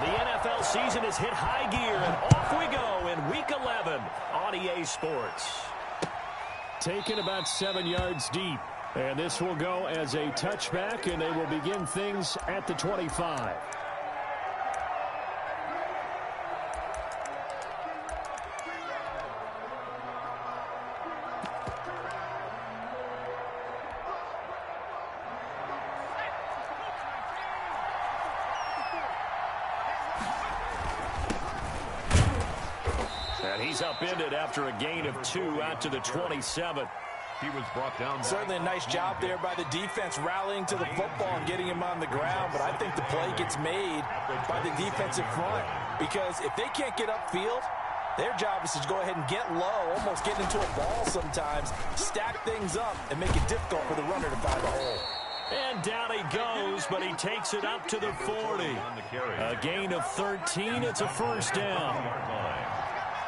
The NFL season has hit high gear, and off we go in Week 11 on EA Sports. Taken about 7 yards deep. And this will go as a touchback, and they will begin things at the 25. And he's upended after a gain of 2 out to the 27. He was brought down. Certainly a nice job there by the defense rallying to the football and getting him on the ground. But I think the play gets made by the defensive front, because if they can't get upfield, their job is to go ahead and get low, almost get into a ball sometimes, stack things up, and make it difficult for the runner to find a hole. And down he goes, but he takes it up to the 40. A gain of 13. It's a first down.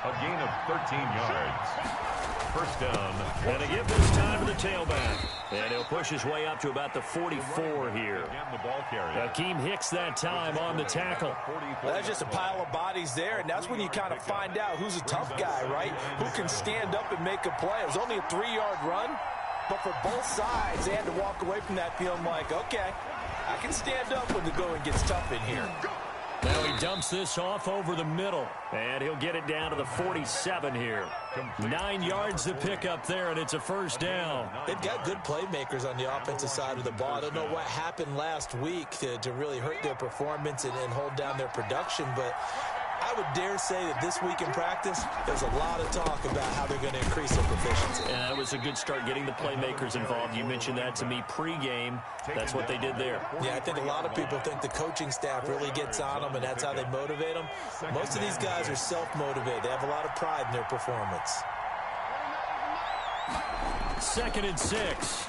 A gain of 13 yards. First down. And they give this time to the tailback. And he'll push his way up to about the 44 here. Akeem Hicks that time on the tackle. Well, that's just a pile of bodies there, and that's when you kind of find out who's a tough guy, right? Who can stand up and make a play. It was only a 3-yard run, but for both sides, they had to walk away from that feeling like, okay, I can stand up when the going gets tough in here. Now he dumps this off over the middle, and he'll get it down to the 47 here. 9 yards to pick up there, and it's a first down. They've got good playmakers on the offensive side of the ball. I don't know what happened last week to really hurt their performance and hold down their production, but I would dare say that this week in practice, there's a lot of talk about how they're going to increase their proficiency. And that was a good start, getting the playmakers involved. You mentioned that to me pregame. That's what they did there. Yeah, I think a lot of people think the coaching staff really gets on them, and that's how they motivate them. Most of these guys are self-motivated. They have a lot of pride in their performance. 2nd and 6.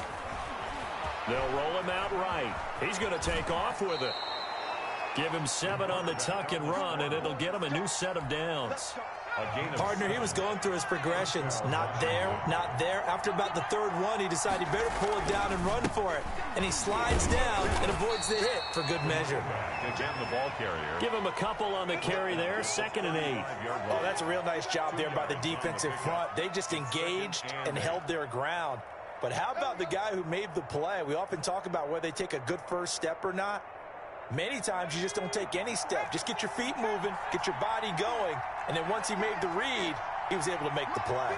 They'll roll him out right. He's going to take off with it. Give him 7 on the tuck and run, and it'll get him a new set of downs. Partner, he was going through his progressions. Not there, not there. After about the 3rd one, he decided he better pull it down and run for it. And he slides down and avoids the hit for good measure. Give him a couple on the carry there. 2nd and 8. Oh, that's a real nice job there by the defensive front. They just engaged and held their ground. But how about the guy who made the play? We often talk about whether they take a good first step or not. Many times you just don't take any step. Just get your feet moving, get your body going, and then once he made the read, he was able to make the play.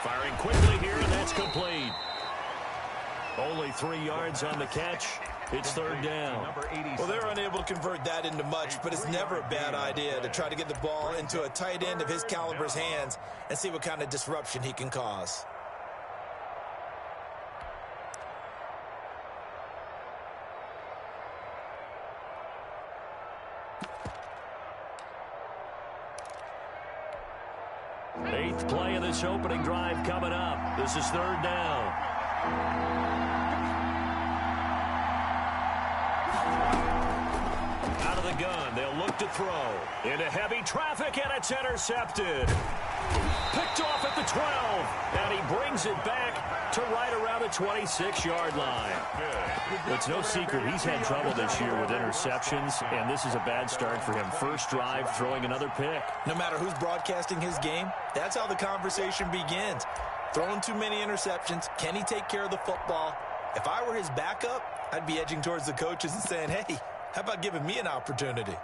Firing quickly here, and that's complete. Only 3 yards on the catch. It's 3rd down. Well, they're unable to convert that into much, but it's never a bad idea to try to get the ball into a tight end of his caliber's hands and see what kind of disruption he can cause. Eighth play of this opening drive coming up. This is 3rd down. Out of the gun, they'll look to throw. Into heavy traffic, and it's intercepted. Picked off at the 12, and he brings it back to right around the 26-yard line. It's no secret he's had trouble this year with interceptions, and this is a bad start for him. First drive, throwing another pick. No matter who's broadcasting his game, that's how the conversation begins. Throwing too many interceptions. Can he take care of the football? If I were his backup, I'd be edging towards the coaches and saying, hey, how about giving me an opportunity?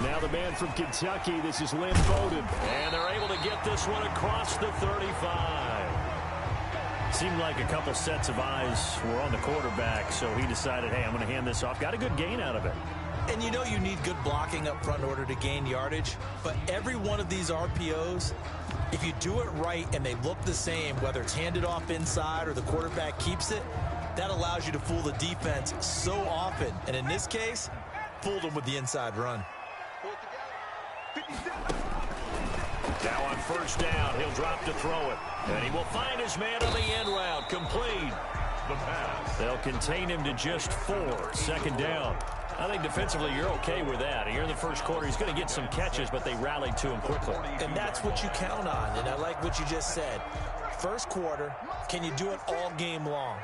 Now the man from Kentucky, this is Lynn Bowden. And they're able to get this one across the 35. Seemed like a couple sets of eyes were on the quarterback, so he decided, hey, I'm going to hand this off. Got a good gain out of it. And you know you need good blocking up front in order to gain yardage, but every one of these RPOs, if you do it right and they look the same, whether it's handed off inside or the quarterback keeps it, that allows you to fool the defense so often. And in this case, fooled them with the inside run. Now on first down, he'll drop to throw it. And he will find his man on the end route, complete. the pass. They'll contain him to just 4. Second down. I think defensively you're okay with that. Here in the first quarter, he's going to get some catches, but they rallied to him quickly. And that's what you count on, and I like what you just said. First quarter, can you do it all game long?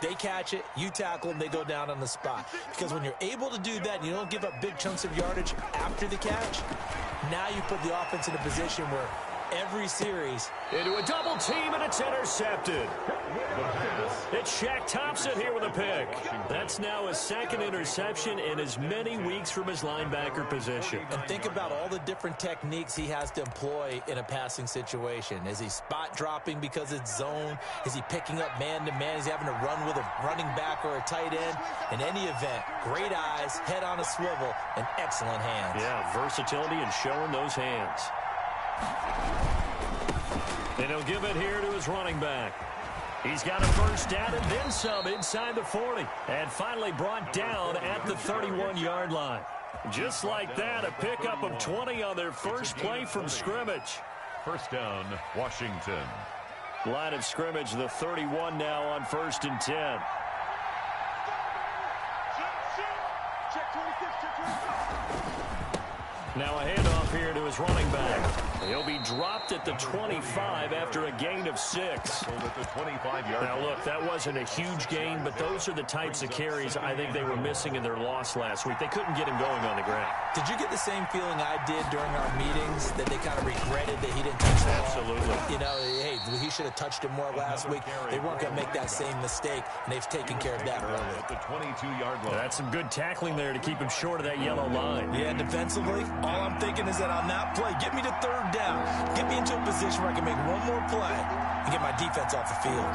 They catch it, you tackle them, they go down on the spot. Because when you're able to do that and you don't give up big chunks of yardage after the catch, now you put the offense in a position where every series. Into a double team, and it's intercepted. It's Shaq Thompson here with a pick. That's now his second interception in as many weeks from his linebacker position. And think about all the different techniques he has to employ in a passing situation. Is he spot dropping because it's zone? Is he picking up man-to-man? Is he having to run with a running back or a tight end? In any event, great eyes, head on a swivel, and excellent hands. Yeah, versatility and showing those hands. And he'll give it here to his running back. He's got a first down and then some inside the 40. And finally brought down at the 31-yard line. Just like that, a pickup of 20 on their first play from scrimmage. First down, Washington. Line of scrimmage, the 31 now on 1st and 10. Now a handoff here to his running back. He'll be dropped at the 25 after a gain of 6. Now, look, that wasn't a huge gain, but those are the types of carries I think they were missing in their loss last week. They couldn't get him going on the ground. Did you get the same feeling I did during our meetings, that they kind of regretted that he didn't touch the ball? Absolutely. You know, hey, he should have touched it more last week. They weren't going to make that same mistake, and they've taken care of that early. At the 22-yard line. That's some good tackling there to keep him short of that yellow line. Yeah, and defensively, all I'm thinking is that on that play, get me to 3rd down. Get me into a position where I can make one more play and get my defense off the field.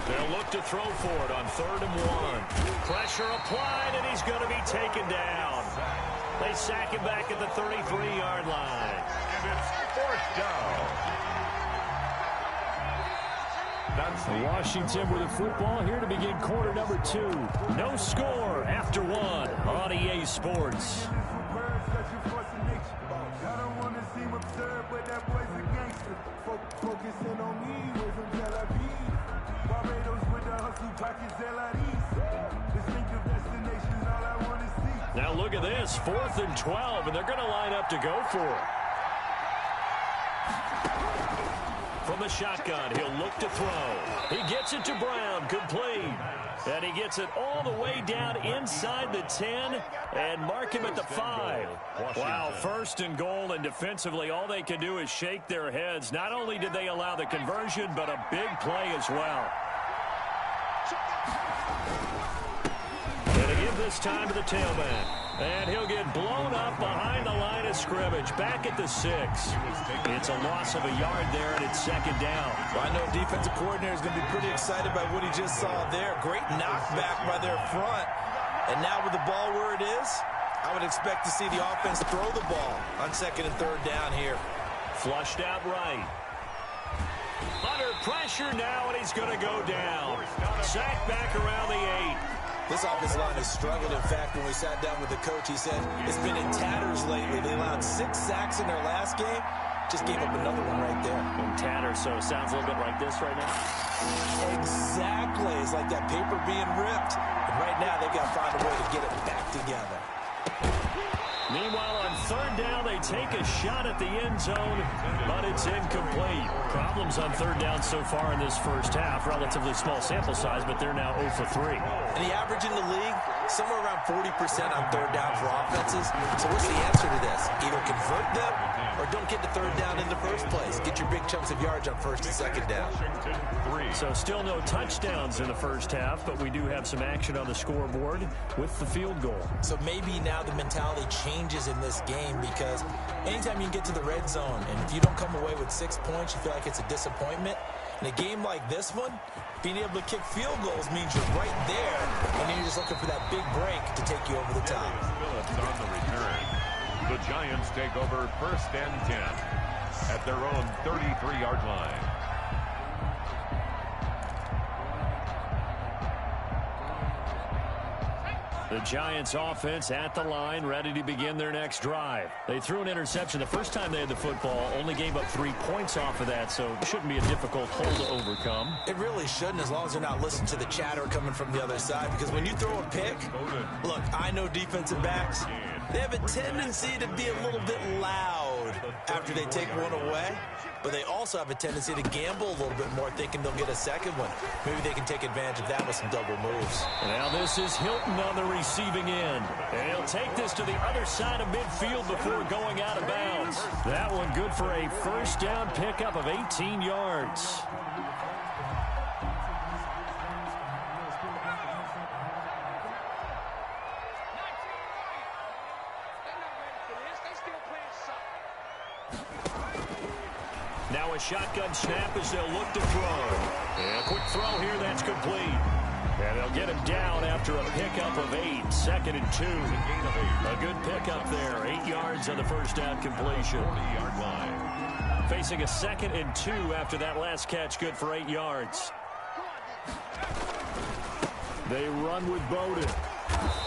They'll look to throw for it on 3rd and 1. Pressure applied, and he's going to be taken down. They sack him back at the 33-yard line. And it's 4th down. Washington with the football here to begin quarter number 2. No score after 1 on EA Sports. Now look at this, 4th and 12, and they're going to line up to go for it. From the shotgun, he'll look to throw. He gets it to Brown, complete. And he gets it all the way down inside the 10 and mark him at the 5. Wow, 1st and goal, and defensively all they can do is shake their heads. Not only did they allow the conversion, but a big play as well. Going to give this time to the tailback. And he'll get blown up behind the line of scrimmage, back at the 6. It's a loss of a yard there, and it's 2nd down. Well, I know defensive coordinator is going to be pretty excited by what he just saw there. Great knockback by their front. And now with the ball where it is, I would expect to see the offense throw the ball on 2nd and 3rd down here. Flushed out right. Under pressure now, and he's going to go down. Sacked back around the 8. This offensive line has struggled. In fact, when we sat down with the coach, he said it's been in tatters lately. They allowed 6 sacks in their last game. Just gave up another one right there. In tatters, so it sounds a little bit like this right now. Exactly. It's like that paper being ripped. And right now, they've got to find a way to get it back together. Meanwhile, on 3rd down, they take a shot at the end zone, but it's incomplete. Problems on 3rd down so far in this first half. Relatively small sample size, but they're now 0 for 3. And the average in the league, somewhere around 40% on 3rd down for offenses. So what's the answer to this? Either convert them or don't get to 3rd down in the first place. Get your big chunks of yards on 1st and 2nd down. So still no touchdowns in the first half, but we do have some action on the scoreboard with the field goal. So maybe now the mentality changes in this game, because anytime you get to the red zone and if you don't come away with 6 points, you feel like it's a disappointment. In a game like this one, being able to kick field goals means you're right there, and then you're just looking for that big break to take you over the top. Phillips on the return. The Giants take over 1st and 10 at their own 33-yard line. The Giants offense at the line, ready to begin their next drive. They threw an interception the first time they had the football, only gave up 3 points off of that, so it shouldn't be a difficult hole to overcome. It really shouldn't, as long as they're not listening to the chatter coming from the other side, because when you throw a pick, look, I know defensive backs, they have a tendency to be a little bit loud after they take one away, but they also have a tendency to gamble a little bit more, thinking they'll get a second one. Maybe they can take advantage of that with some double moves. Now this is Hilton on the receiving end. And he'll take this to the other side of midfield before going out of bounds. That one good for a first down pickup of 18 yards. Now a shotgun snap as they'll look to throw. And a quick throw here, that's complete. And they'll get him down after a pickup of 8, 2nd and 2. A good pickup there, 8 yards on the first down completion. 40-yard line. Facing a 2nd and 2 after that last catch, good for 8 yards. They run with Bowden.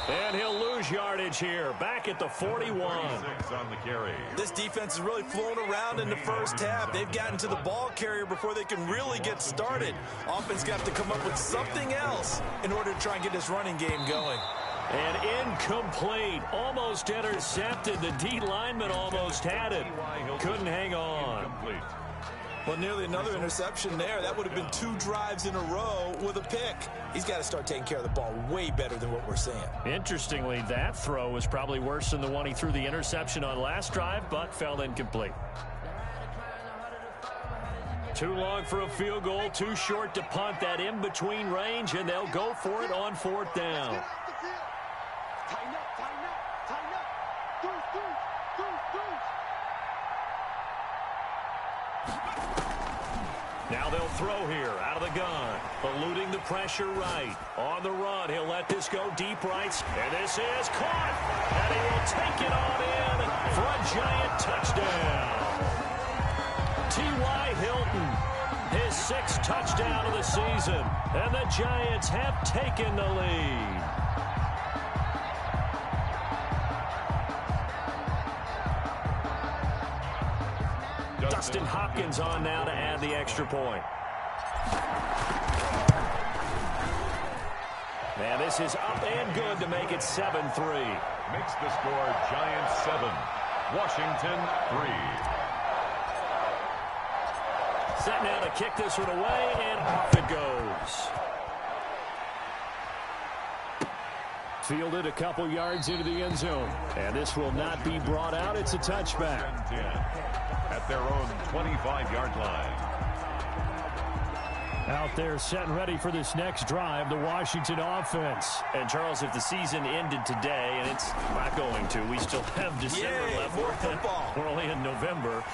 And he'll lose yardage here, back at the 41. 36 on the carry. This defense is really flown around in the first half. They've gotten to the ball carrier before they can really get started. Offense got to come up with something else in order to try and get this running game going. And incomplete, almost intercepted. The D lineman almost had it. Couldn't hang on. Incomplete. Well, nearly another interception there. That would have been 2 drives in a row with a pick. He's got to start taking care of the ball way better than what we're seeing. Interestingly, that throw was probably worse than the one he threw the interception on last drive, but fell incomplete. Too long for a field goal, too short to punt. That in-between range, and they'll go for it on 4th down. Now they'll throw here out of the gun. Eluding the pressure right. On the run, he'll let this go deep right. And this is caught. And he will take it on in for a Giant touchdown. T.Y. Hilton, his 6th touchdown of the season. And the Giants have taken the lead. Dustin Hopkins on now to add the extra point. And this is up and good to make it 7-3. Makes the score Giants 7, Washington 3. Set now to kick this one away, and off it goes. Fielded a couple yards into the end zone. And this will not be brought out. It's a touchback. 10 at their own 25-yard line. Out there set and ready for this next drive, the Washington offense. And, Charles, if the season ended today, and it's not going to, we still have December left. More football. We're only in November.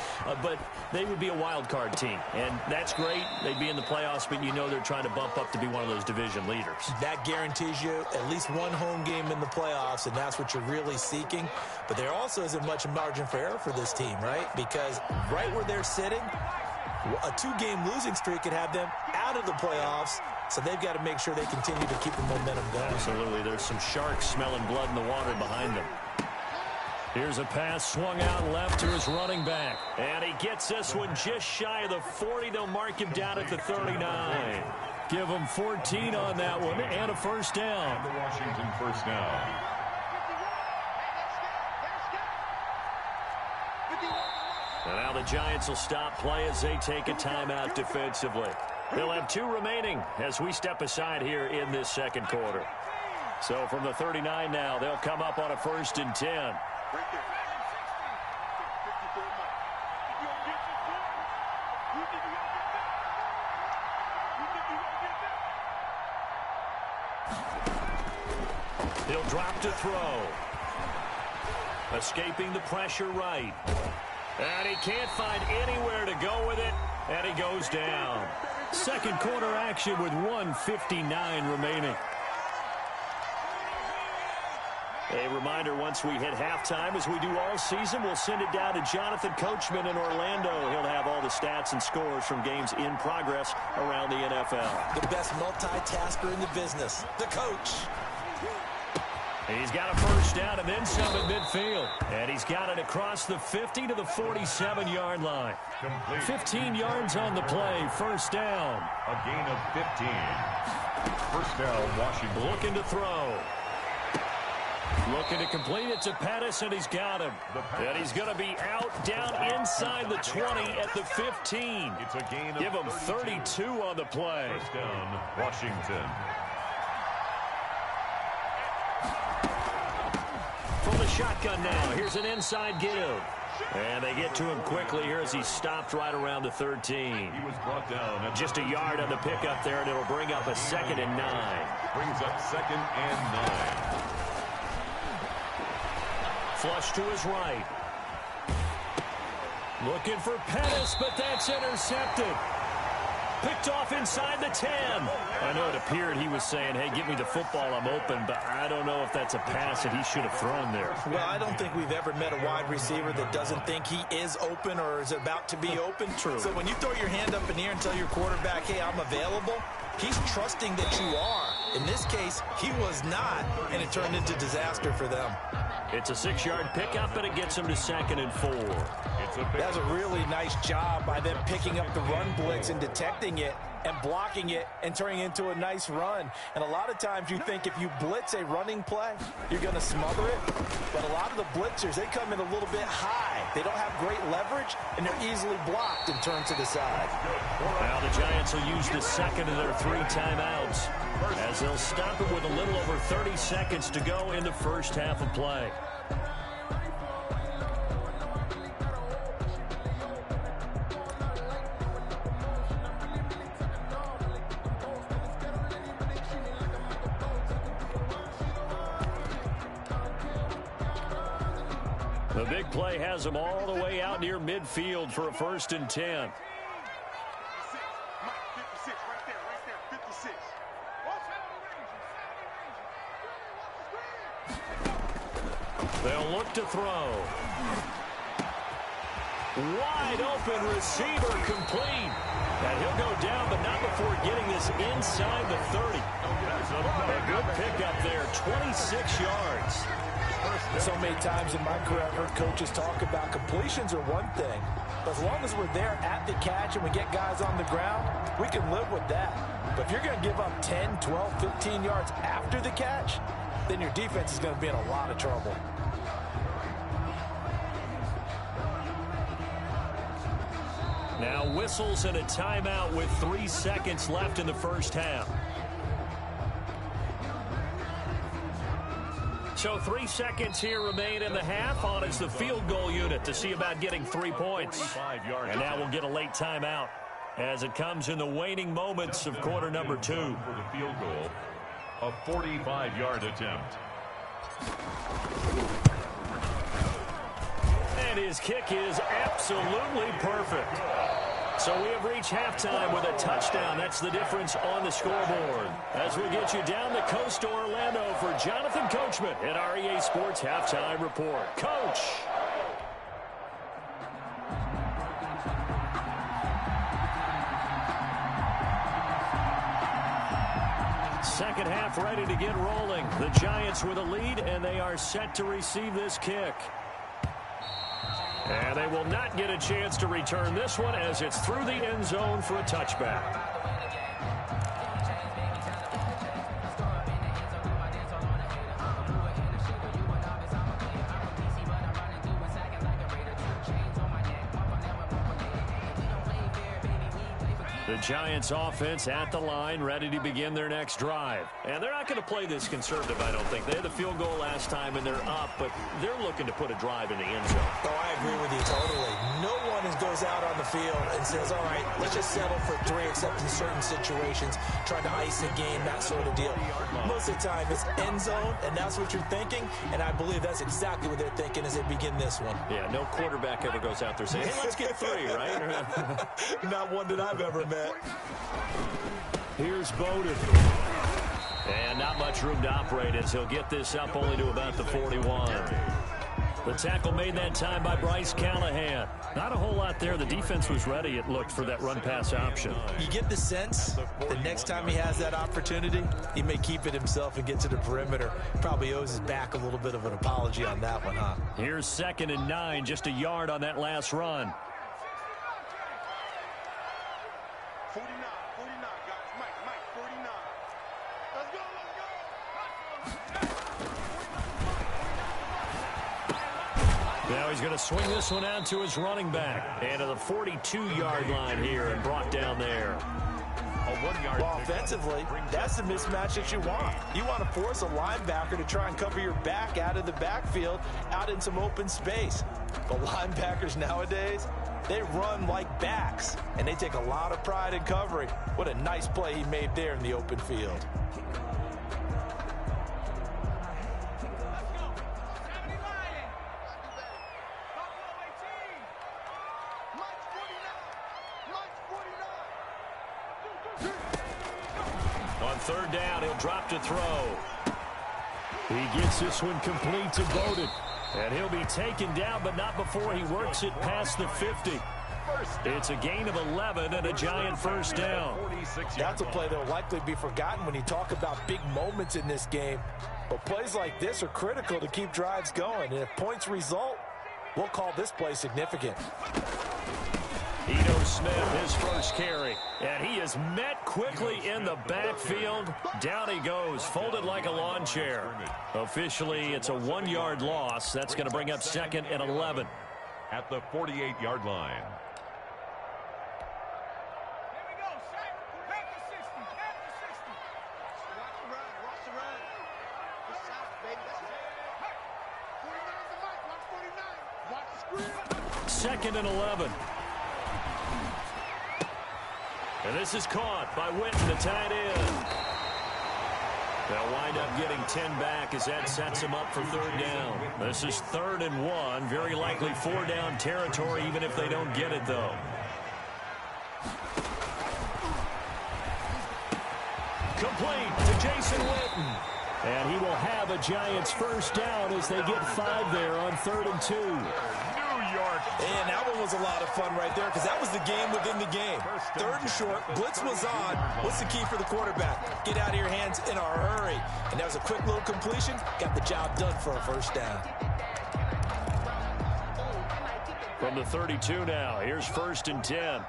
But they would be a wild card team. And that's great. They'd be in the playoffs, but you know they're trying to bump up to be one of those division leaders. That guarantees you at least one home game in the playoffs, and that's what you're really seeking. But there also isn't much margin for error for this team, right? Because right where they're sitting, a 2-game losing streak could have them out of the playoffs, so they've got to make sure they continue to keep the momentum going. Absolutely. There's some sharks smelling blood in the water behind them. Here's a pass swung out left to his running back. And he gets this one just shy of the 40. They'll mark him down at the 39. Give him 14 on that one and a first down. The Washington first down. And now the Giants will stop play as they take a timeout defensively. They'll have 2 remaining as we step aside here in this second quarter. So from the 39 now, they'll come up on a 1st and 10. He'll drop to throw. Escaping the pressure right. And he can't find anywhere to go with it. And he goes down. Second quarter action with 1:59 remaining. A reminder, once we hit halftime, as we do all season, we'll send it down to Jonathan Coachman in Orlando. He'll have all the stats and scores from games in progress around the NFL. The best multitasker in the business, the coach. He's got a first down and then some at midfield. And he's got it across the 50 to the 47-yard line. Complete. 15 yards on the play. First down. A gain of 15. First down, Washington. Looking to throw. Looking to complete it to Pettis, and he's got him. And he's going to be out down inside the 20 at the 15. It's a gain of Give him 32 on the play. First down, Washington. From the shotgun now, here's an inside give. And they get to him quickly here as he stopped right around the 13. He was brought down at Just a yard on the pickup there, and it'll bring up a 2nd and 9. brings up 2nd and 9. Flush to his right. Looking for Pettis, but that's intercepted. Picked off inside the 10. I know it appeared he was saying, hey, give me the football, I'm open, but I don't know if that's a pass that he should have thrown there. Well, I don't think we've ever met a wide receiver that doesn't think he is open or is about to be open. True. So when you throw your hand up in the air and tell your quarterback, hey, I'm available, he's trusting that you are. In this case, he was not, and it turned into disaster for them. It's a 6-yard pickup, and it gets him to 2nd and 4. That's a really nice job by them picking up the run blitz and detecting it and blocking it and turning it into a nice run. And a lot of times you think if you blitz a running play, you're going to smother it. But a lot of the blitzers, they come in a little bit high. They don't have great leverage, and they're easily blocked and turned to the side. Now the Giants will use the second of their 3 timeouts as they'll stop it with a little over 30 seconds to go in the first half of play. The big play has them all the way out near midfield for a 1st and 10. They'll look to throw. Wide open receiver complete. And he'll go down, but not before getting this inside the 30. A good pickup there, 26 yards. So many times in my career, I've heard coaches talk about completions are one thing. But as long as we're there at the catch and we get guys on the ground, we can live with that. But if you're going to give up 10, 12, 15 yards after the catch, then your defense is going to be in a lot of trouble. Now whistles and a timeout with 3 seconds left in the first half. So 3 seconds here remain in the half. On is the field goal unit to see about getting 3 points. And now we'll get a late timeout as it comes in the waning moments of quarter number 2. For the field goal, a 45-yard attempt. And his kick is absolutely perfect. So we have reached halftime with a touchdown. That's the difference on the scoreboard. As we get you down the coast to Orlando for Jonathan Coachman at our EA Sports Halftime Report. Coach. Second half ready to get rolling. The Giants with a lead, and they are set to receive this kick. And they will not get a chance to return this one as it's through the end zone for a touchback. The Giants offense at the line, ready to begin their next drive. And they're not going to play this conservative, I don't think. They had the field goal last time, and they're up, but they're looking to put a drive in the end zone. Oh, I agree with you totally. No one goes out on the field and says, all right, let's just settle for 3, except in certain situations, trying to ice a game, that sort of deal. Most of the time, it's end zone, and that's what you're thinking, and I believe that's exactly what they're thinking as they begin this one. Yeah, no quarterback ever goes out there saying, hey, let's get 3, right? Not one that I've ever met. Here's Bowden. And not much room to operate as he'll get this up only to about the 41. The tackle made that time by Bryce Callahan. Not a whole lot there. The defense was ready, it looked, for that run-pass option. You get the sense the next time he has that opportunity, he may keep it himself and get to the perimeter. Probably owes his back a little bit of an apology on that one, huh? Here's 2nd and 9, just a yard on that last run. 49, guys. Mike, 49. Let's go. Now he's going to swing this one out to his running back. And to the 42-yard line here and brought down there. Well, offensively, that's the mismatch that you want. You want to force a linebacker to try and cover your back out of the backfield, out in some open space. But linebackers nowadays, they run like backs, and they take a lot of pride in covering. What a nice play he made there in the open field. On 3rd down, he'll drop to throw. He gets this one complete to Bowden. And he'll be taken down, but not before he works it past the 50. It's a gain of 11 and a giant first down. That's a play that will likely be forgotten when you talk about big moments in this game. But plays like this are critical to keep drives going. And if points result, we'll call this play significant. Ito Smith, his first carry. And he is met quickly in the backfield. Down he goes, folded like a lawn chair. Officially, it's a 1-yard loss. That's going to bring up 2nd and 11. At the 48-yard line. Second and 11. And this is caught by Witten, the tight end. They'll wind up getting 10 back as that sets them up for 3rd down. This is 3rd and 1. Very likely 4-down territory, even if they don't get it, though. Complete to Jason Witten. And he will have a Giants first down as they get 5 there on 3rd and 2. And that one was a lot of fun right there because that was the game within the game. 3rd and short, blitz was on. What's the key for the quarterback? Get out of your hands in a hurry. And that was a quick little completion. Got the job done for a first down. From the 32 now, here's 1st and 10.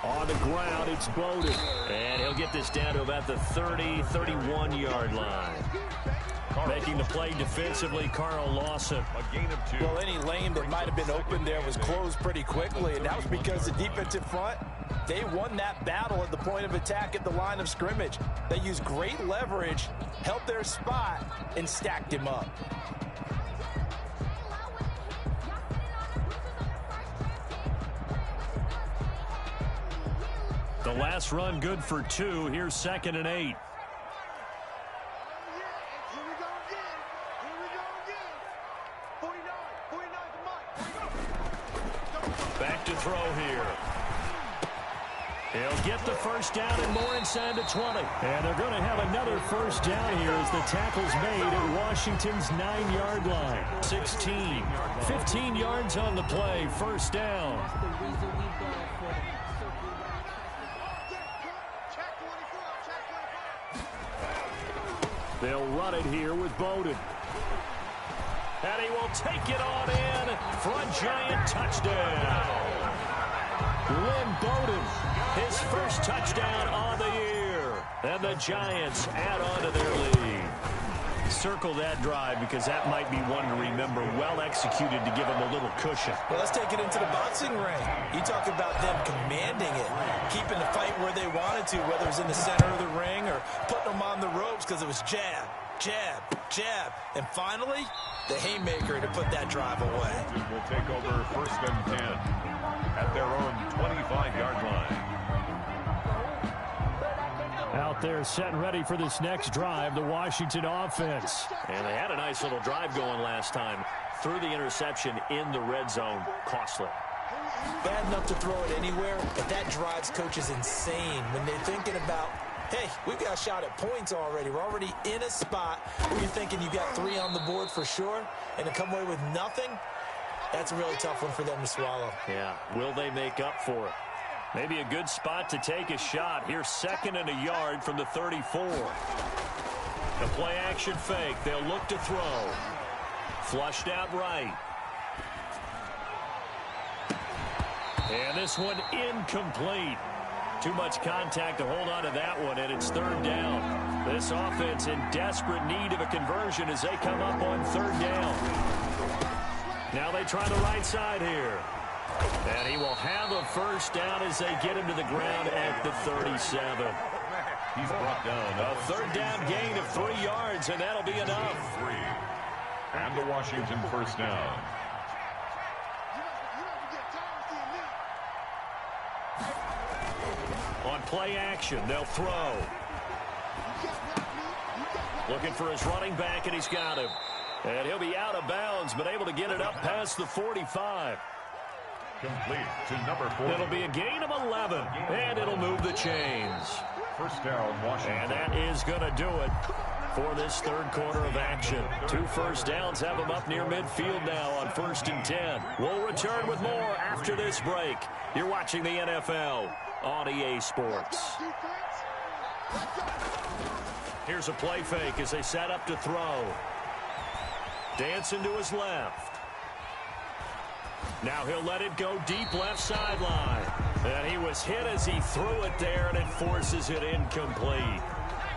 On the ground, it's Bowden. And he'll get this down to about the 30, 31-yard line. Making the play defensively, Carl Lawson. A gain of 2. Well, any lane that might have been open there was closed pretty quickly, and that was because the defensive front, they won that battle at the point of attack at the line of scrimmage. They used great leverage, held their spot, and stacked him up. The last run good for 2. Here's 2nd and 8. Back to throw here. He'll get the first down and more inside the 20. And they're going to have another first down here as the tackle's made at Washington's 9-yard line. 16, 15 yards on the play, first down. They'll run it here with Bowden. And he will take it on in for a Giant touchdown. Lynn Bowden, his first touchdown on the year. And the Giants add on to their lead. Circle that drive because that might be one to remember. Well executed to give them a little cushion. Well, let's take it into the boxing ring. You talk about them commanding it, keeping the fight where they wanted to, whether it was in the center of the ring or putting them on the ropes because it was jab, jab, jab. And finally, the haymaker to put that drive away. Will take over 1st and 10 at their own 25-yard line. Out there set and ready for this next drive, the Washington offense. And they had a nice little drive going last time. Threw the interception in the red zone. Costly. Bad enough to throw it anywhere, but that drives coaches insane when they're thinking about Hey, we've got a shot at points already. We're already in a spot where you're thinking you got 3 on the board for sure, and to come away with nothing, that's a really tough one for them to swallow. Yeah, will they make up for it? Maybe a good spot to take a shot. Here's 2nd and a yard from the 34. The play action fake. They'll look to throw. Flushed out right. And this one incomplete. Too much contact to hold on to that one, and it's 3rd down. This offense in desperate need of a conversion as they come up on 3rd down. Now they try the right side here. And he will have a 1st down as they get him to the ground at the 37. He's brought down. A 3rd down gain of 3 yards, and that'll be enough. 3. And the Washington 1st down. On play action, they'll throw. Looking for his running back, and he's got him. And he'll be out of bounds, but able to get it up past the 45. Complete to number 4. It'll be a gain of 11, and it'll move the chains. 1st down, Washington. And that is going to do it for this 3rd quarter of action. 2 1st downs have them up near midfield now on 1st and 10. We'll return with more after this break. You're watching the NFL on EA Sports. Here's a play fake as they set up to throw. Dancing to his left. Now he'll let it go deep left sideline. And he was hit as he threw it there, and it forces it incomplete.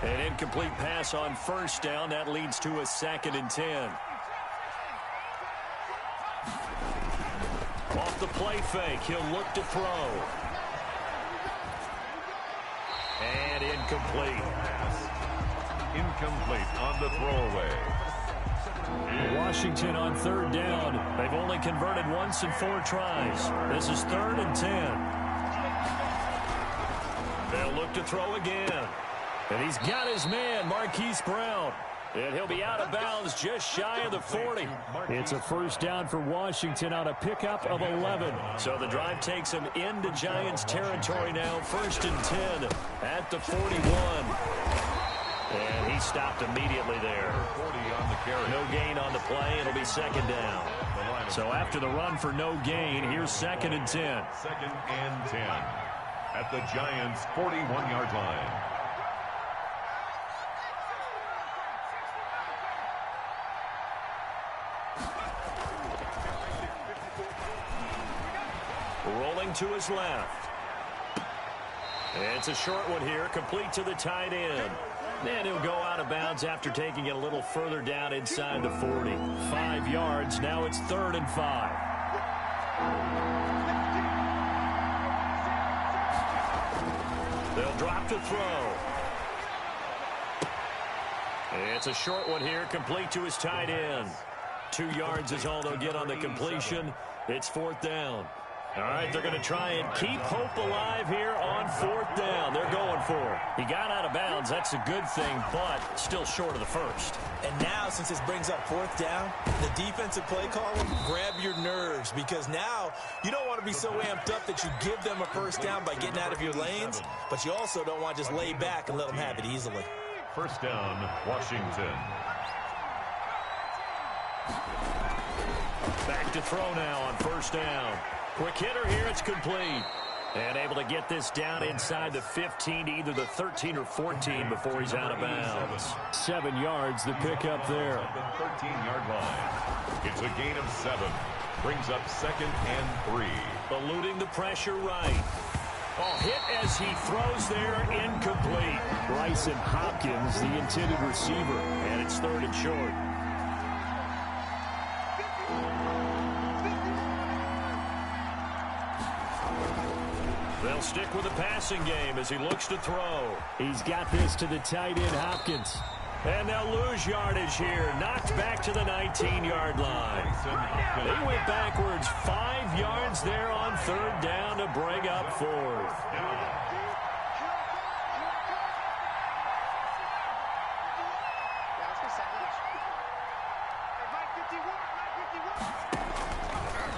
An incomplete pass on 1st down. That leads to a 2nd and 10. Off the play fake, he'll look to throw. And incomplete. Incomplete on the throwaway. Washington on 3rd down. They've only converted once in 4 tries. This is 3rd and 10. They'll look to throw again. And he's got his man, Marquise Brown. And he'll be out of bounds just shy of the 40. It's a 1st down for Washington on a pickup of 11. So the drive takes him into Giants territory now. 1st and 10 at the 41. And he stopped immediately there. 40 on the carry. No gain on the play. It'll be 2nd down. So after the run for no gain, here's 2nd and 10. 2nd and 10 at the Giants' 41-yard line. Rolling to his left. It's a short one here, complete to the tight end. And he'll go out of bounds after taking it a little further down inside the 40. 5 yards. Now it's 3rd and 5. They'll drop to throw. It's a short one here, complete to his tight end. 2 yards is all they'll get on the completion. It's 4th down. All right, they're going to try and keep hope alive here on 4th down. They're going for it. He got out of bounds. That's a good thing, but still short of the 1st. And now, since this brings up 4th down, the defensive play call, grab your nerves, because now you don't want to be so amped up that you give them a 1st down by getting out of your lanes, but you also don't want to just lay back and let them have it easily. 1st down, Washington. Back to throw now on 1st down. Quick hitter here, it's complete. And able to get this down inside the 15, either the 13 or 14 before he's out of bounds. 7 yards, the pickup there. The 13-yard line. It's a gain of 7. Brings up 2nd and 3. Eluding the pressure right. Oh, hit as he throws there, incomplete. Bryson Hopkins, the intended receiver, and it's 3rd and short. They'll stick with the passing game as he looks to throw. He's got this to the tight end, Hopkins. And they'll lose yardage here. Knocked back to the 19-yard line. He went backwards 5 yards there on 3rd down to bring up 4th.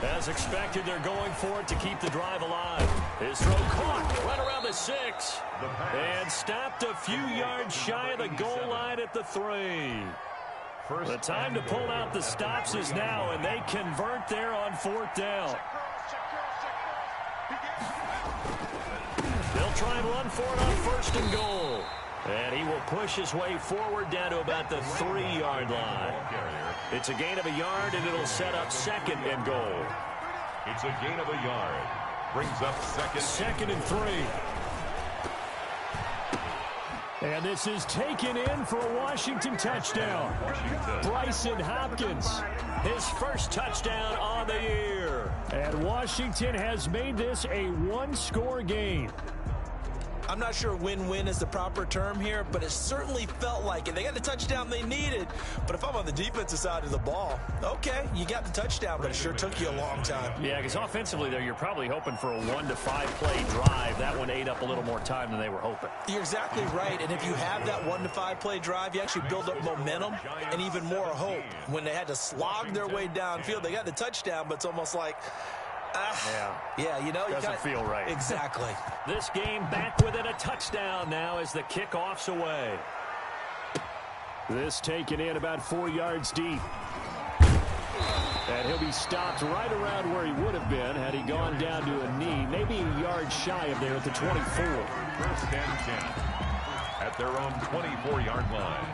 As expected, they're going for it to keep the drive alive. His throw caught right around the 6. And stopped a few yards shy of the goal line at the 3. The time to pull out the stops is now, and they convert there on 4th down. They'll try and run for it on 1st and goal. And he will push his way forward down to about the 3-yard line. It's a gain of a yard, and it'll set up 2nd and goal. It's a gain of a yard. Brings up 2nd and 3. And this is taken in for a Washington touchdown. Bryson Hopkins, his first touchdown on the year. And Washington has made this a one-score game. I'm not sure win-win is the proper term here, but it certainly felt like it. They got the touchdown they needed, but if I'm on the defensive side of the ball, okay, you got the touchdown, but it sure took you a long time. Yeah, because offensively there, you're probably hoping for a 1 to 5 play drive. That one ate up a little more time than they were hoping. You're exactly right, and if you have that 1 to 5 play drive, you actually build up momentum and even more hope. When they had to slog their way downfield, they got the touchdown, but it's almost like, yeah, you know, doesn't feel right. Exactly. This game back within a touchdown now as the kickoff's away. This taken in about 4 yards deep. And he'll be stopped right around where he would have been had he gone down to a knee, maybe a yard shy of there at the 24. 1st and 10 at their own 24-yard line.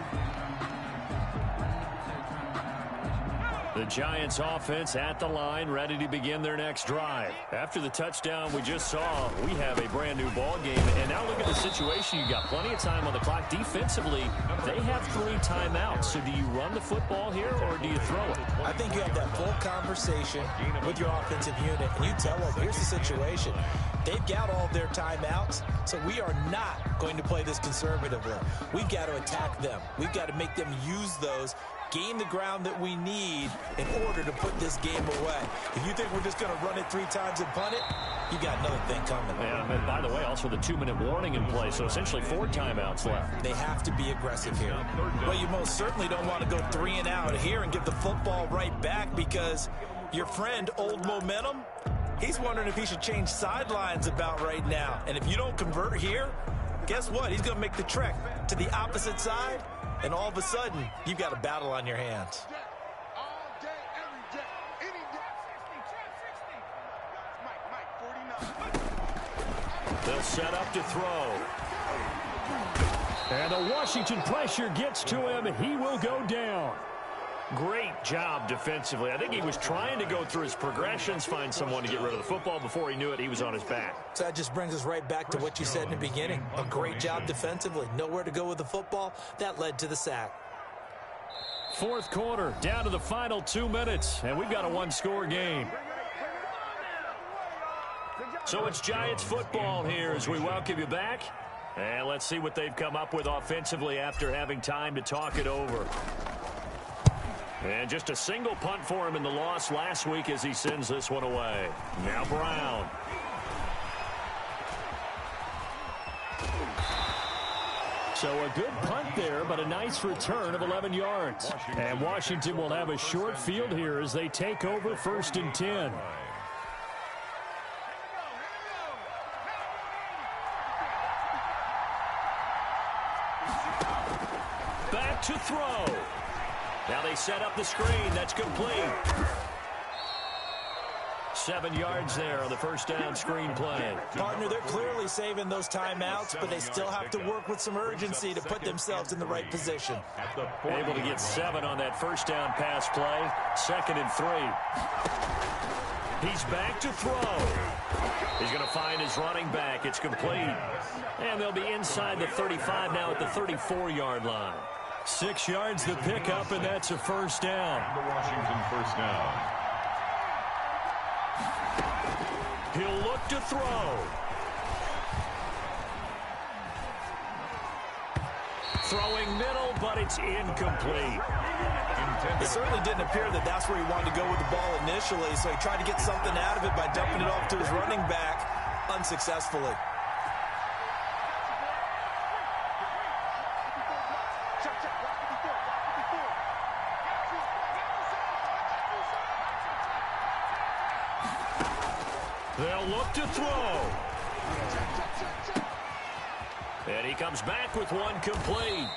The Giants offense at the line, ready to begin their next drive. After the touchdown we just saw, we have a brand new ball game. And now look at the situation. You've got plenty of time on the clock. Defensively, they have 3 timeouts. So do you run the football here or do you throw it? I think you have that full conversation with your offensive unit, and you tell them, here's the situation. They've got all their timeouts, so we are not going to play this conservatively. We've got to attack them. We've got to make them use those, gain the ground that we need in order to put this game away. If you think we're just going to run it 3 times and punt it, you got another thing coming. Yeah, and by the way, also the 2-minute warning in play, so essentially 4 timeouts left. They have to be aggressive here. Well, you most certainly don't want to go 3 and out here and give the football right back, because your friend, Old Momentum, he's wondering if he should change sidelines about right now. And if you don't convert here, guess what? He's going to make the trek to the opposite side, and all of a sudden, you've got a battle on your hands. They'll set up to throw. And the Washington pressure gets to him. He will go down. Great job defensively. I think he was trying to go through his progressions, find someone to get rid of the football. Before he knew it, he was on his back. So that just brings us right back to what you said in the beginning. A great job defensively. Nowhere to go with the football. That led to the sack. 4th quarter, down to the final 2 minutes, and we've got a one-score game. So it's Giants football here as we welcome you back. And let's see what they've come up with offensively after having time to talk it over. And just a single punt for him in the loss last week as he sends this one away. Now Brown. So a good punt there, but a nice return of 11 yards. And Washington will have a short field here as they take over 1st and 10. Back to throw. Now they set up the screen. That's complete. 7 yards there on the 1st down screen play. Partner, they're clearly saving those timeouts, but they still have to work with some urgency to put themselves in the right position. Able to get 7 on that 1st down pass play. 2nd and 3. He's back to throw. He's going to find his running back. It's complete. And they'll be inside the 35 now at the 34-yard line. 6 yards to pick up, and that's a 1st down. The Washington 1st down. He'll look to throw. Throwing middle, but it's incomplete. It certainly didn't appear that that's where he wanted to go with the ball initially, so he tried to get something out of it by dumping it off to his running back unsuccessfully. They'll look to throw. And he comes back with one complete.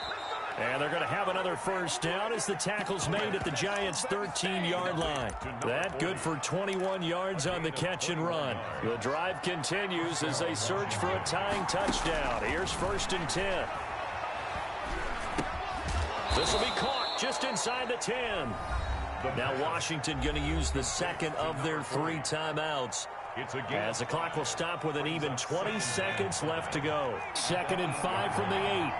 And they're going to have another first down as the tackle's made at the Giants' 13-yard line. That good for 21 yards on the catch and run. The drive continues as they search for a tying touchdown. Here's 1st and 10. This will be caught just inside the 10. Now Washington going to use the second of their 3 timeouts. As the clock will stop with an even 20 seconds left to go. 2nd and 5 from the 8.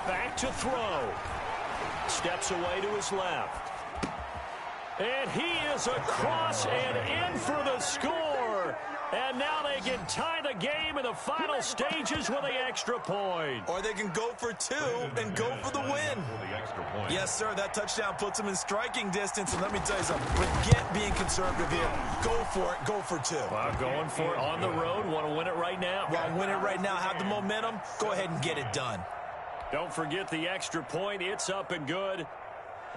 Back to throw. Steps away to his left. And he is across and in for the score. And now they can tie the game in the final stages with the extra point. Or they can go for 2 and go for the win. Yes, sir, that touchdown puts them in striking distance. And let me tell you something, forget being conservative here. Go for it, go for 2. Well, going for it on the road. Want to win it right now? Well, win it right now, have the momentum. Go ahead and get it done. Don't forget the extra point. It's up and good.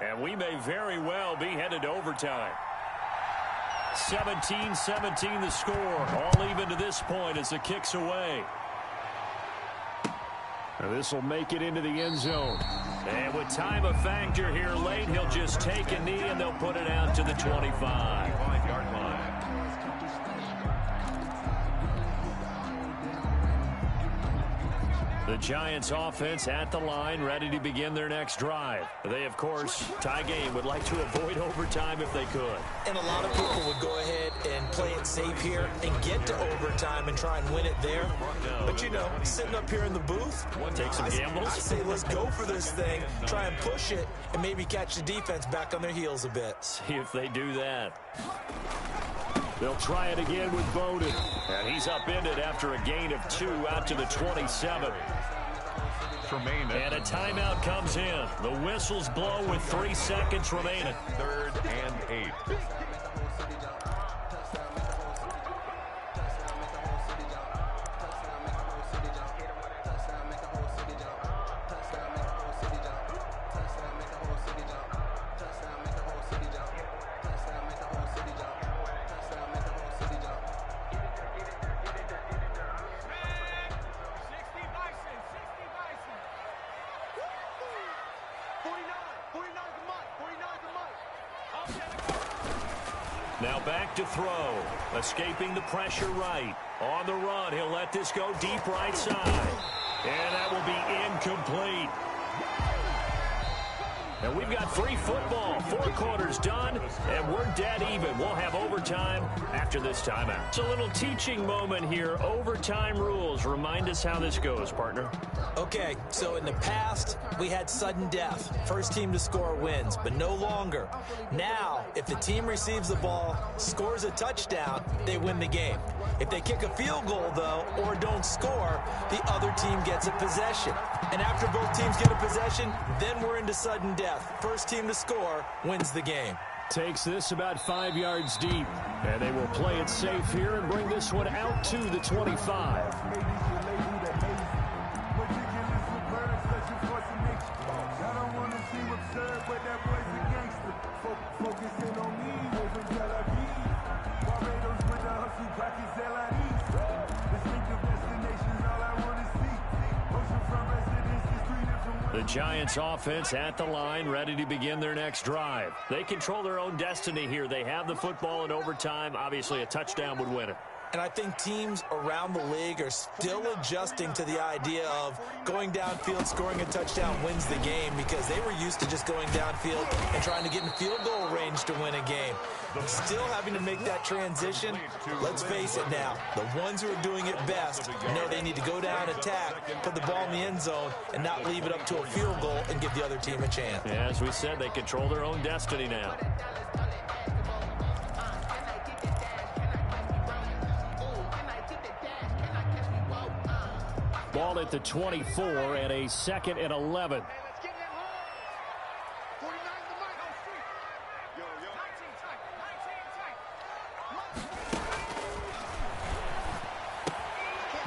And we may very well be headed to overtime. 17-17 the score. All even to this point as the kick's away. Now this will make it into the end zone. And with time a factor here late, he'll just take a knee and they'll put it out to the 25-yard line. The Giants offense at the line, ready to begin their next drive. They, of course, tie game, would like to avoid overtime if they could. And a lot of people would go ahead and play it safe here and get to overtime and try and win it there. But, you know, sitting up here in the booth, take some gambles. I say let's go for this thing, try and push it, and maybe catch the defense back on their heels a bit. See if they do that. They'll try it again with Bowden. And he's upended after a gain of 2 out to the 27. And a timeout comes in. The whistles blow with 3 seconds remaining. 3rd and 8. Now back to throw. Escaping the pressure right. On the run, he'll let this go deep right side. And that will be incomplete. And we've got free football. 4 quarters done, and we're dead even. We'll have overtime after this timeout. It's a little teaching moment here. Overtime rules. Remind us how this goes, partner. Okay, so in the past, we had sudden death. First team to score wins, but no longer. Now, if the team receives the ball, scores a touchdown, they win the game. If they kick a field goal, though, or don't score, the other team gets a possession. And after both teams get a possession, then we're into sudden death. First team to score wins the game. Takes this about 5 yards deep. And they will play it safe here and bring this one out to the 25. The Giants offense at the line, ready to begin their next drive. They control their own destiny here. They have the football in overtime. Obviously, a touchdown would win it. And I think teams around the league are still adjusting to the idea of going downfield, scoring a touchdown wins the game, because they were used to just going downfield and trying to get in field goal range to win a game. Still having to make that transition. Let's face it now, the ones who are doing it best know they need to go down, attack, put the ball in the end zone, and not leave it up to a field goal and give the other team a chance. Yeah, as we said, they control their own destiny now. Ball at the 24 and a 2nd and 11.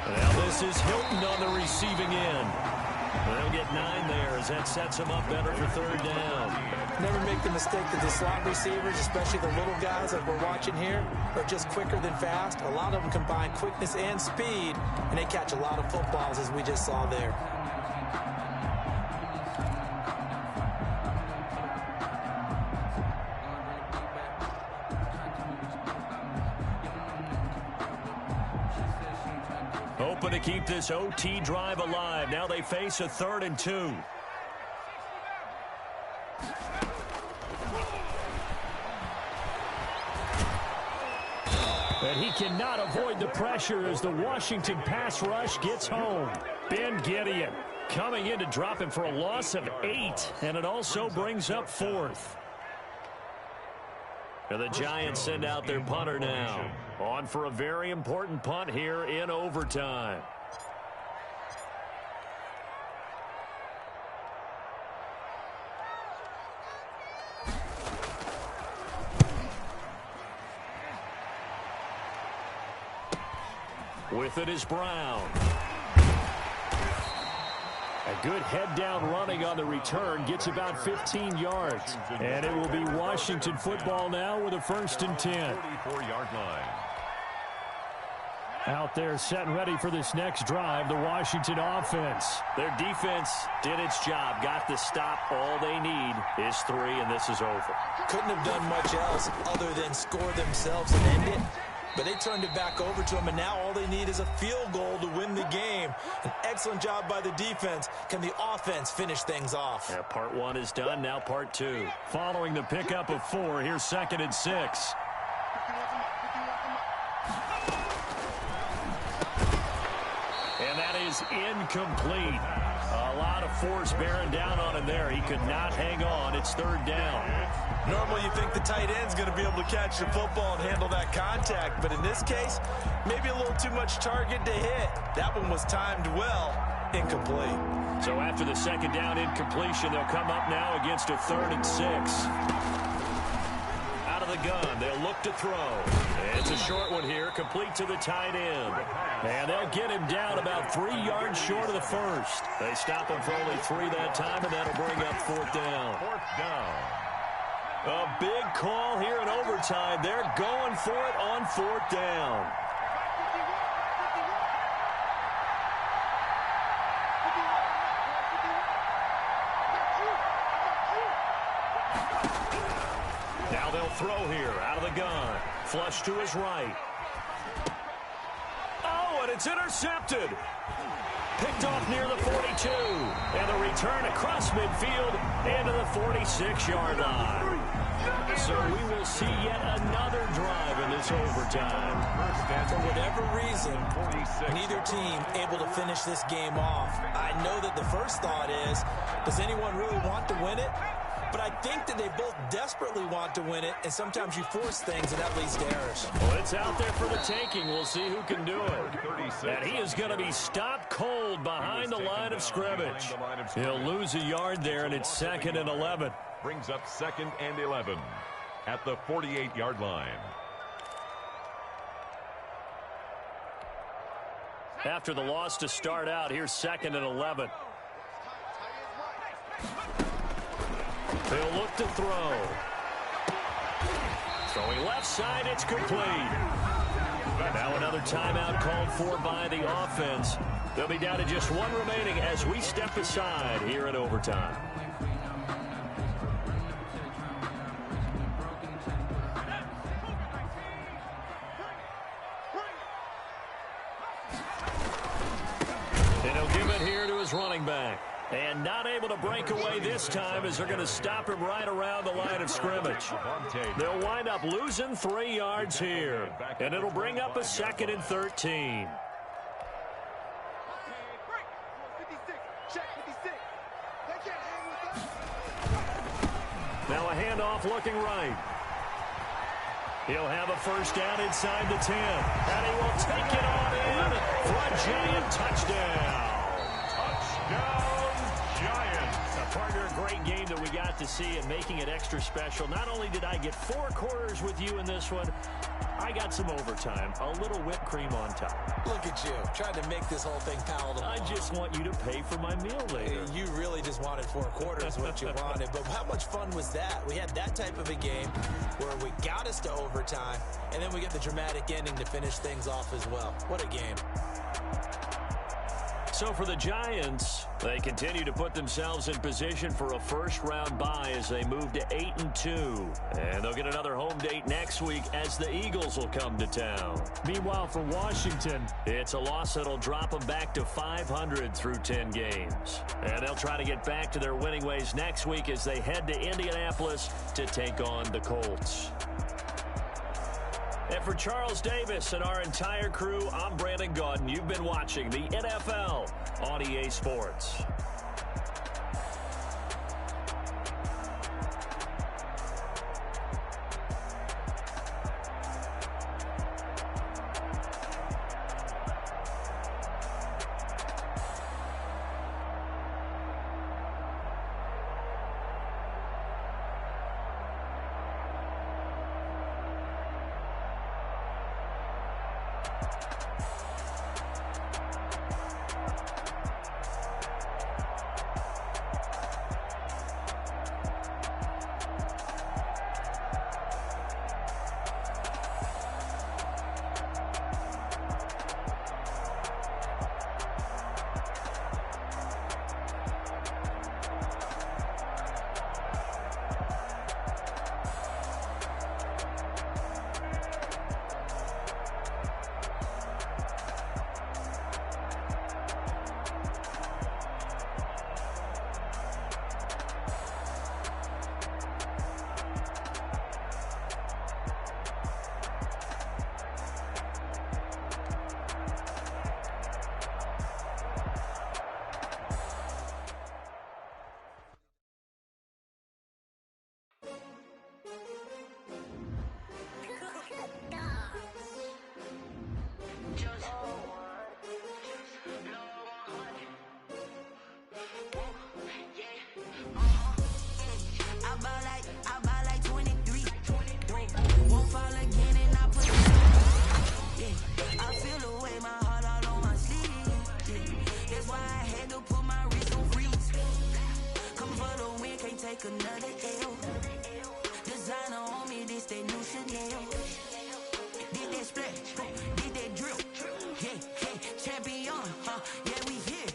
Now this is Hilton on the receiving end. They'll get 9 there as that sets them up better for third down. Never make the mistake that the slot receivers, especially the little guys like we're watching here, are just quicker than fast. A lot of them combine quickness and speed, and they catch a lot of footballs, as we just saw there. Hoping to keep this OT drive alive. Now they face a 3rd and 2. But he cannot avoid the pressure as the Washington pass rush gets home. Ben Gideon coming in to drop him for a loss of 8, and it also brings up 4th. And the Giants send out their punter now. On for a very important punt here in overtime. With it is Brown. A good head-down running on the return gets about 15 yards. And it will be Washington football now with a 1st and 10. 44-yard line. Out there set and ready for this next drive, the Washington offense. Their defense did its job, got the stop. All they need is 3, and this is over. Couldn't have done much else other than score themselves and end it. But they turned it back over to them, and now all they need is a field goal to win the game. An excellent job by the defense. Can the offense finish things off? Yeah, part 1 is done, now part 2. Following the pickup of 4, here's 2nd and 6. And that is incomplete. A lot of force bearing down on him there. He could not hang on. It's 3rd down. Normally you think the tight end's going to be able to catch the football and handle that contact, but in this case, maybe a little too much target to hit. That one was timed well, incomplete. So after the 2nd down incompletion, they'll come up now against a 3rd and 6. Out of the gun, they'll look to throw. It's a short one here, complete to the tight end. And they'll get him down about 3 yards short of the 1st. They stop him for only 3 that time, and that'll bring up 4th down. 4th down. A big call here in overtime. They're going for it on 4th down. Now they'll throw here out of the gun. Flush to his right. Oh, and it's intercepted. Picked off near the 42. And the return across midfield into the 46-yard line. So we will see yet another drive in this overtime. For whatever reason, neither team able to finish this game off. I know that the first thought is, does anyone really want to win it? But I think that they both desperately want to win it, and sometimes you force things, and that leads to errors. Well, it's out there for the taking. We'll see who can do it. And he is going to be stopped cold behind the line of scrimmage. He'll lose a yard there, and it's 2nd and 11. Brings up 2nd and 11 at the 48-yard line. After the loss to start out, here's 2nd and 11. They'll look to throw. Throwing left side, it's complete. Now another timeout called for by the offense. They'll be down to just 1 remaining as we step aside here in overtime. And he'll give it here to his running back. And not able to break away this time as they're going to stop him right around the line of scrimmage. They'll wind up losing 3 yards here. And it'll bring up a 2nd and 13. Now a handoff looking right. He'll have a 1st down inside the 10. And he will take it on in for a Giant touchdown. Partner, a great game that we got to see and making it extra special. Not only did I get 4 quarters with you in this one, I got some overtime, a little whipped cream on top. Look at you, trying to make this whole thing palatable. I just want you to pay for my meal later. You really just wanted 4 quarters what you wanted. But how much fun was that? We had that type of a game where we got us to overtime, and then we get the dramatic ending to finish things off as well. What a game. So for the Giants, they continue to put themselves in position for a first-round bye as they move to 8-2. And they'll get another home date next week as the Eagles will come to town. Meanwhile, for Washington, it's a loss that'll drop them back to 500 through 10 games. And they'll try to get back to their winning ways next week as they head to Indianapolis to take on the Colts. And for Charles Davis and our entire crew, I'm Brandon Gaudin. You've been watching the NFL on EA Sports. Another L. Designer on me, this that new Chanel. Did that splash, did that drip. Yeah, champion, yeah, we here.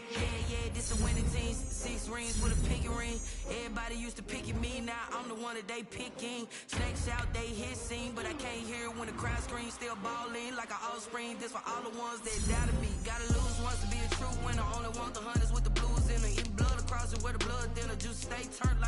Yeah, this a winning team. 6 rings with a pinky ring. Everybody used to picking me, now I'm the one that they picking. Snakes out, they hissing, but I can't hear when the crowd screams. Still balling like an offspring. This for all the ones that doubted me. Gotta lose once to be a true winner. Only want the hunters with the blues in her. Eating blood across it where the blood dinner. Juice stay turned like